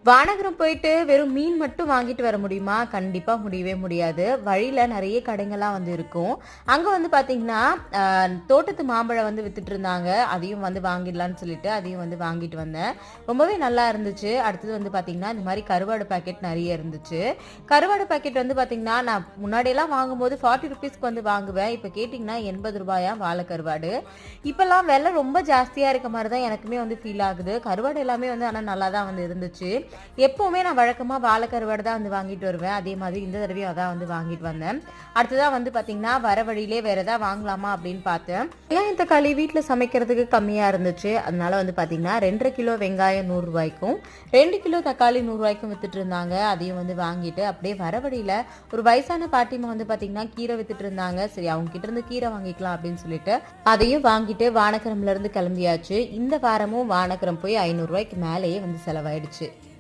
வானகரம் போயிட்டு வெறும் மீன் மட்டும் வாங்கிட்டு வர முடியுமா? கண்டிப்பா முடியவே முடியாது. வழியில நிறைய கடைங்கள்லாம் வந்து இருக்கும். அங்க வந்து பாத்தீங்கன்னா தோட்டத்து மாம்பழம் வந்து வித்துட்டு இருந்தாங்க. அதையும் வந்து வாங்கிடலாம்னு சொல்லிட்டு அதையும் வந்து வாங்கிட்டு வந்தேன். ரொம்பவே நல்லா இருந்துச்சு. அடுத்தது வந்து பாத்தீங்கன்னா இந்த மாதிரி கருவாடு பாக்கெட் நிறைய இருந்துச்சு. கருவாடு பாக்கெட் வந்து பாத்தீங்கன்னா நான் முன்னாடியெல்லாம் வாங்கும்போது 40 ருபீஸ்க்கு வந்து வாங்குவேன். இப்போ கேட்டிங்கன்னா 80 ரூபாயா வாழை கருவாடு. இப்பெல்லாம் விலை ரொம்ப ஜாஸ்தியா இருக்க மாதிரி தான் எனக்குமே வந்து ஃபீல் ஆகுது. கருவாடு எல்லாமே வந்து ஆனால் நல்லா தான் வந்து இருந்துச்சு. எப்பவுமே நான் வழக்கமா வாழை கருவாடு தான் வந்து வாங்கிட்டு வருவேன். அதே மாதிரி இந்த தடவையும் அதான் வந்து வாங்கிட்டு வந்தேன். அடுத்ததான் வந்து பாத்தீங்கன்னா வர வழியிலே வேற ஏதாவது வாங்கலாமா அப்படின்னு பார்த்தேன். வெங்காயம் தக்காளி வீட்டில் சமைக்கிறதுக்கு கம்மியா இருந்துச்சு. அதனால வந்து பாத்தீங்கன்னா 2.5 கிலோ வெங்காயம் 100 ரூபாய்க்கும் 2 கிலோ தக்காளி 100 ரூபாய்க்கும் வித்துட்டு இருந்தாங்க. அதையும் வந்து வாங்கிட்டு அப்படியே வர வழியில ஒரு வயசான பாட்டிமா வந்து பாத்தீங்கன்னா கீரை வித்துட்டு இருந்தாங்க. சரி அவங்க கிட்ட இருந்து கீரை வாங்கிக்கலாம் அப்படின்னு சொல்லிட்டு அதையும் வாங்கிட்டு வானகரம்ல இருந்து கிளம்பியாச்சு. இந்த வாரமும் வானகரம் போய் 500 ரூபாய்க்கு மேலேயே வந்து செலவாயிடுச்சு.